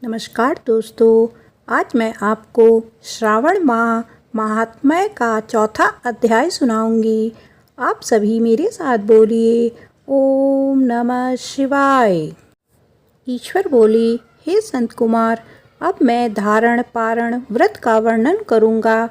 नमस्कार दोस्तों, आज मैं आपको श्रावण माह महात्म्य का चौथा अध्याय सुनाऊंगी। आप सभी मेरे साथ बोलिए ओम नमः शिवाय। ईश्वर बोले, हे संत कुमार, अब मैं धारण पारण व्रत का वर्णन करूंगा।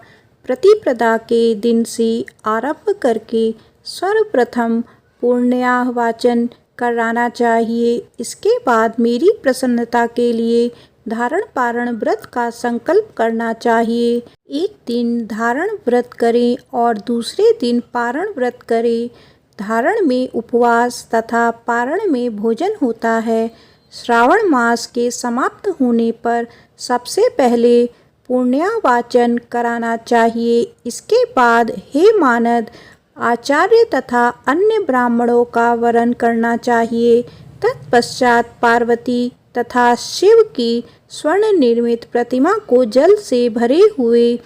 प्रतिपदा के दिन से आरंभ करके सर्वप्रथम पुण्याह वाचन कराना चाहिए। इसके बाद मेरी प्रसन्नता के लिए धारण पारण व्रत का संकल्प करना चाहिए। एक दिन धारण व्रत करें और दूसरे दिन पारण व्रत करें। धारण में उपवास तथा पारण में भोजन होता है। श्रावण मास के समाप्त होने पर सबसे पहले पुण्यावाचन कराना चाहिए। इसके बाद हे मानद, आचार्य तथा अन्य ब्राह्मणों का वरण करना चाहिए। तत्पश्चात पार्वती तथा शिव की स्वर्ण निर्मित प्रतिमा को जल से भरे हुए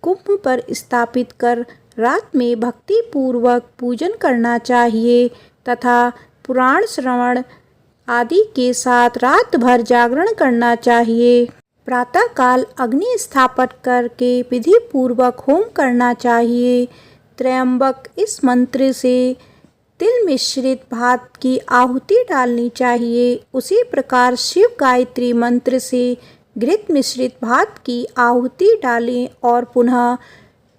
कुंभ पर स्थापित कर रात में भक्ति पूर्वक पूजन करना चाहिए तथा पुराण श्रवण आदि के साथ रात भर जागरण करना चाहिए। प्रातःकाल अग्नि स्थापन करके विधि पूर्वक होम करना चाहिए। त्र्यंबक इस मंत्र से तिल मिश्रित भात की आहुति डालनी चाहिए। उसी प्रकार शिव गायत्री मंत्र से घृत मिश्रित भात की आहुति डालें और पुनः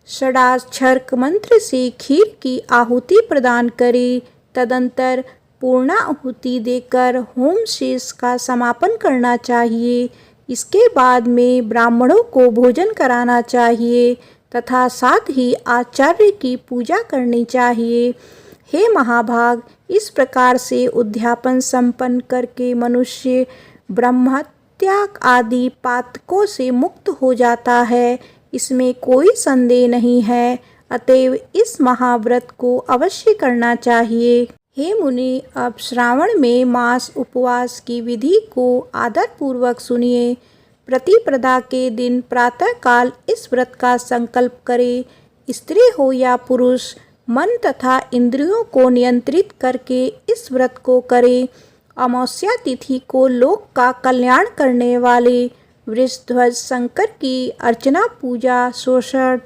षडाक्षर मंत्र से खीर की आहुति प्रदान करें। तदंतर पूर्णाहुति देकर होम शेष का समापन करना चाहिए। इसके बाद में ब्राह्मणों को भोजन कराना चाहिए तथा साथ ही आचार्य की पूजा करनी चाहिए। हे महाभाग, इस प्रकार से उद्यापन संपन्न करके मनुष्य ब्रह्महत्या आदि पातकों से मुक्त हो जाता है, इसमें कोई संदेह नहीं है। अतएव इस महाव्रत को अवश्य करना चाहिए। हे मुनि, अब श्रावण में मास उपवास की विधि को आदर पूर्वक सुनिए। प्रतिपदा के दिन प्रातःकाल इस व्रत का संकल्प करें। स्त्री हो या पुरुष, मन तथा इंद्रियों को नियंत्रित करके इस व्रत को करें। अमावस्या तिथि को लोक का कल्याण करने वाले वृषध्वज शंकर की अर्चना पूजा शोषण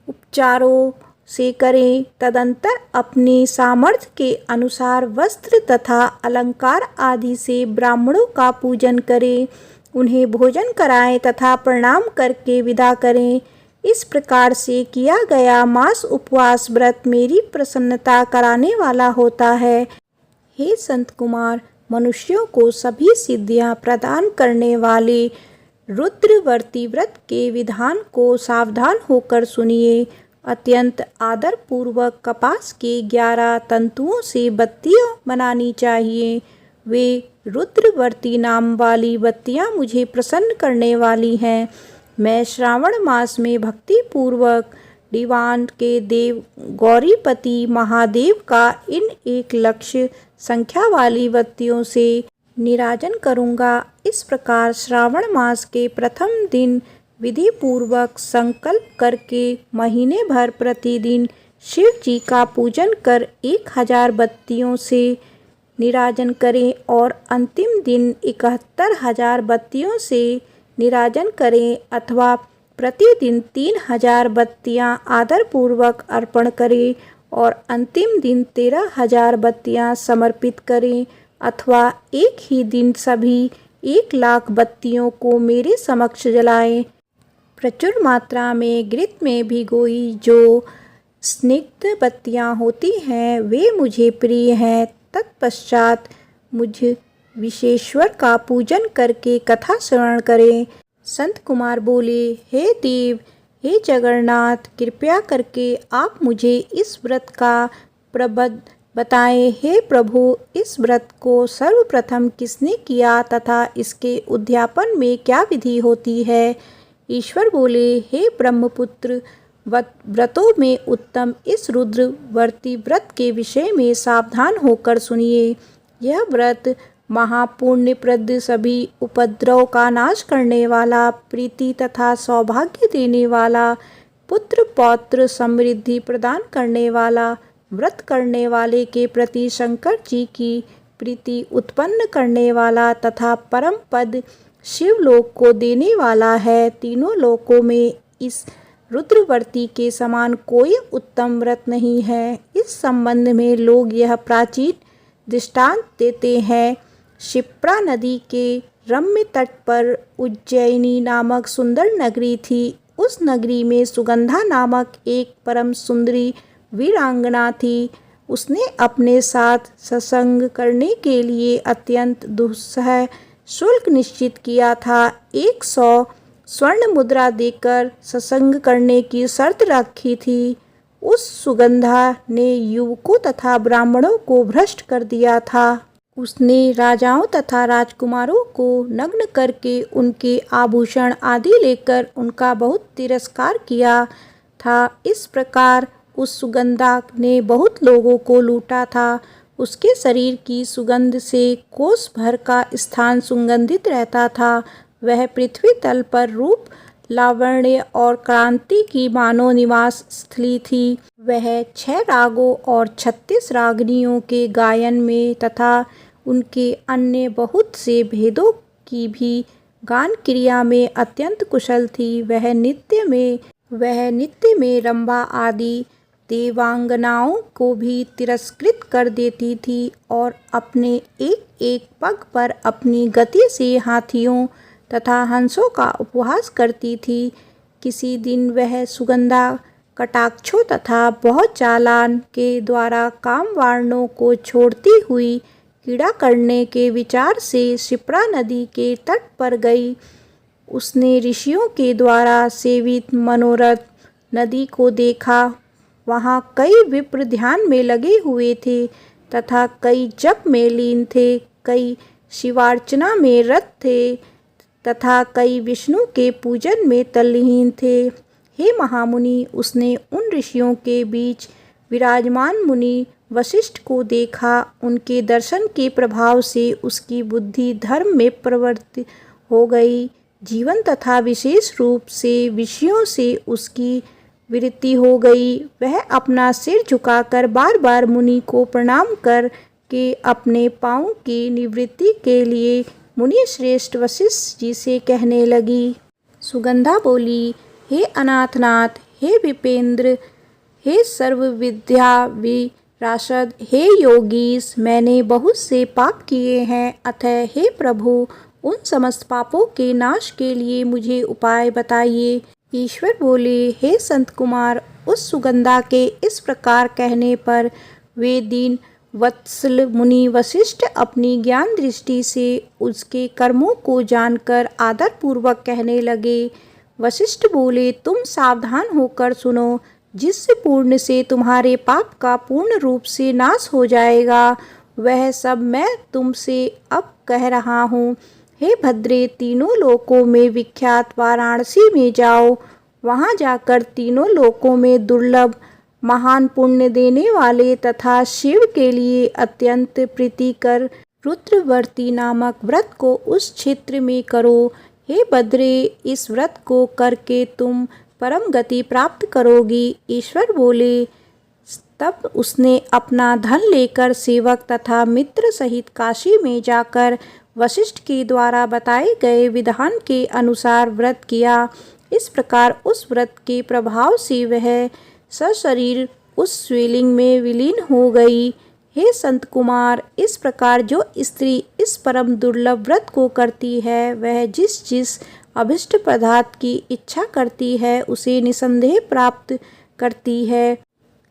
उपचारों से करें। तदंतर अपनी सामर्थ्य के अनुसार वस्त्र तथा अलंकार आदि से ब्राह्मणों का पूजन करें। उन्हें भोजन कराएं तथा प्रणाम करके विदा करें। इस प्रकार से किया गया मास उपवास व्रत मेरी प्रसन्नता कराने वाला होता है। हे संत कुमार, मनुष्यों को सभी सिद्धियां प्रदान करने वाले रुद्रवर्ती व्रत के विधान को सावधान होकर सुनिए। अत्यंत आदर पूर्वक कपास के 11 तंतुओं से बत्तियां बनानी चाहिए। वे रुद्रवर्ती नाम वाली बत्तियां मुझे प्रसन्न करने वाली हैं। मैं श्रावण मास में भक्ति पूर्वक दीवान के देव गौरीपति महादेव का इन 1,00,000 संख्या वाली बत्तियों से निराजन करूंगा। इस प्रकार श्रावण मास के प्रथम दिन विधि पूर्वक संकल्प करके महीने भर प्रतिदिन शिव जी का पूजन कर 1000 बत्तियों से निराजन करें और अंतिम दिन 71,000 बत्तियों से निराजन करें अथवा प्रतिदिन 3000 बत्तियां आदरपूर्वक अर्पण करें और अंतिम दिन 13,000 बत्तियां समर्पित करें अथवा एक ही दिन सभी 1,00,000 बत्तियों को मेरे समक्ष जलाएं। प्रचुर मात्रा में घृत में भिगोई जो स्निग्ध बत्तियां होती हैं वे मुझे प्रिय हैं। तत्पश्चात मुझ विशेश्वर का पूजन करके कथा श्रवण करें। संत कुमार बोले, हे देव, हे जगन्नाथ, कृपया करके आप मुझे इस व्रत का प्रबंध बताएं। हे प्रभु, इस व्रत को सर्वप्रथम किसने किया तथा इसके उद्यापन में क्या विधि होती है? ईश्वर बोले, हे ब्रह्मपुत्र, व्रतों में उत्तम इस रुद्रवर्ती व्रत के विषय में सावधान होकर सुनिए। यह व्रत महापुण्यप्रद, सभी उपद्रव का नाश करने वाला, प्रीति तथा सौभाग्य देने वाला, पुत्र पौत्र समृद्धि प्रदान करने वाला, व्रत करने वाले के प्रति शंकर जी की प्रीति उत्पन्न करने वाला तथा परम पद शिवलोक को देने वाला है। तीनों लोकों में इस रुद्रव्रती के समान कोई उत्तम व्रत नहीं है। इस संबंध में लोग यह प्राचीन दृष्टांत देते हैं। क्षिप्रा नदी के रम्य तट पर उज्जैनी नामक सुंदर नगरी थी। उस नगरी में सुगंधा नामक एक परम सुंदरी वीरांगना थी। उसने अपने साथ सत्संग करने के लिए अत्यंत दुस्सह शुल्क निश्चित किया था। 100 स्वर्ण मुद्रा देकर सत्संग करने की शर्त रखी थी। उस सुगंधा ने युवकों तथा ब्राह्मणों को भ्रष्ट कर दिया था। उसने राजाओं तथा राजकुमारों को नग्न करके उनके आभूषण आदि लेकर उनका बहुत तिरस्कार किया था। इस प्रकार उस सुगंधा ने बहुत लोगों को लूटा था। उसके शरीर की सुगंध से कोस भर का स्थान सुगंधित रहता था। वह पृथ्वी तल पर रूप, लावण्य और क्रांति की मानव निवास स्थली थी। वह 6 रागों और 36 रागनियों के गायन में तथा उनके अन्य बहुत से भेदों की भी गान क्रिया में अत्यंत कुशल थी। वह नृत्य में रंभा आदि देवांगनाओं को भी तिरस्कृत कर देती थी और अपने एक एक पग पर अपनी गति से हाथियों तथा हंसों का उपहास करती थी। किसी दिन वह सुगंधा कटाक्षों तथा बहुत चालान के द्वारा काम वारणों को छोड़ती हुई क्रीड़ा करने के विचार से क्षिप्रा नदी के तट पर गई। उसने ऋषियों के द्वारा सेवित मनोरथ नदी को देखा। वहाँ कई विप्र ध्यान में लगे हुए थे तथा कई जप में लीन थे, कई शिवार्चना में रत थे तथा कई विष्णु के पूजन में तल्लीन थे। हे महामुनि, उसने उन ऋषियों के बीच विराजमान मुनि वशिष्ठ को देखा। उनके दर्शन के प्रभाव से उसकी बुद्धि धर्म में प्रवृत्त हो गई। जीवन तथा विशेष रूप से विषयों से उसकी वृत्ति हो गई। वह अपना सिर झुकाकर बार बार मुनि को प्रणाम कर के अपने पाँव की निवृत्ति के लिए मुनि श्रेष्ठ वशिष्ठ जी से कहने लगी। सुगंधा बोली, हे अनाथनाथ, हे विपेंद्र, हे सर्व विद्या विरासद, हे योगीश, मैंने बहुत से पाप किए हैं। अतः हे प्रभु, उन समस्त पापों के नाश के लिए मुझे उपाय बताइए। ईश्वर बोले, हे संत कुमार, उस सुगंधा के इस प्रकार कहने पर वे दीन वत्सल मुनि वशिष्ठ अपनी ज्ञान दृष्टि से उसके कर्मों को जानकर आदर पूर्वक कहने लगे। वशिष्ठ बोले, तुम सावधान होकर सुनो। जिस पुण्य से तुम्हारे पाप का पूर्ण रूप से नाश हो जाएगा, वह सब मैं तुमसे अब कह रहा हूँ। हे भद्रे, तीनों लोकों में विख्यात वाराणसी में जाओ। वहाँ जाकर तीनों लोकों में दुर्लभ, महान पुण्य देने वाले तथा शिव के लिए अत्यंत प्रीतिकर रुद्रव्रती नामक व्रत को उस क्षेत्र में करो। हे भद्रे, इस व्रत को करके तुम परम गति प्राप्त करोगी। ईश्वर बोले। तब उसने अपना धन लेकर सेवक तथा मित्र सहित काशी में जाकर वशिष्ठ के द्वारा बताए गए विधान के अनुसार व्रत किया। इस प्रकार उस व्रत के प्रभाव से वह सशरीर उस शिवलिंग में विलीन हो गई। हे संत कुमार, इस प्रकार जो स्त्री इस परम दुर्लभ व्रत को करती है, वह जिस जिस अभिष्ट पदार्थ की इच्छा करती है उसे निसंदेह प्राप्त करती है।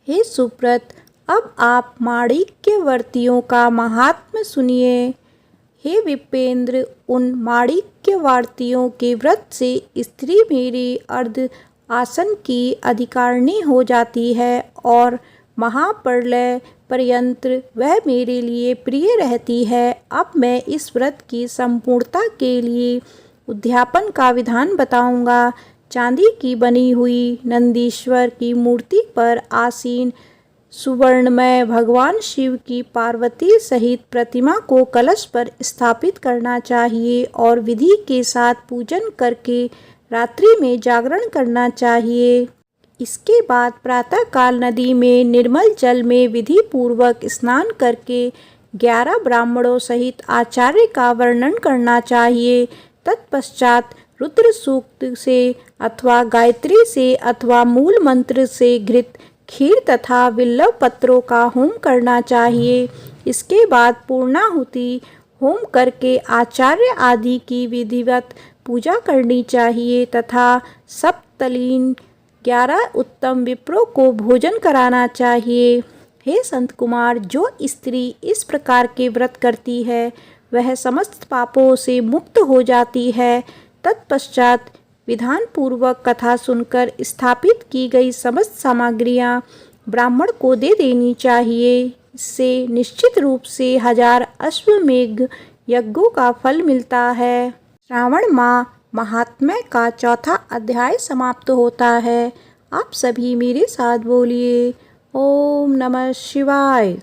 हे सुव्रत, अब आप माणिक्यवर्तियों का महात्म्य सुनिए। हे विपेंद्र, उन माणिक्यवर्तियों के व्रत से स्त्री मेरे अर्ध आसन की अधिकारिणी हो जाती है और महाप्रलय पर्यंत वह मेरे लिए प्रिय रहती है। अब मैं इस व्रत की संपूर्णता के लिए उद्यापन का विधान बताऊंगा। चांदी की बनी हुई नंदीश्वर की मूर्ति पर आसीन सुवर्णमय भगवान शिव की पार्वती सहित प्रतिमा को कलश पर स्थापित करना चाहिए और विधि के साथ पूजन करके रात्रि में जागरण करना चाहिए। इसके बाद प्रातःकाल नदी में निर्मल जल में विधि पूर्वक स्नान करके 11 ब्राह्मणों सहित आचार्य का वर्णन करना चाहिए। तत्पश्चात रुद्र सूक्त से अथवा गायत्री से अथवा मूल मंत्र से घृत खीर तथा बिल्व पत्रों का होम करना चाहिए। इसके बाद पूर्णाहुति होम करके आचार्य आदि की विधिवत पूजा करनी चाहिए तथा सप्तलीन 11 उत्तम विप्रों को भोजन कराना चाहिए। हे संत कुमार, जो स्त्री इस प्रकार के व्रत करती है वह समस्त पापों से मुक्त हो जाती है। तत्पश्चात विधान पूर्वक कथा सुनकर स्थापित की गई समस्त सामग्रियां ब्राह्मण को दे देनी चाहिए। इससे निश्चित रूप से 1000 अश्वमेघ यज्ञों का फल मिलता है। श्रावण माह महात्म्य का चौथा अध्याय समाप्त होता है। आप सभी मेरे साथ बोलिए ओम नमः शिवाय।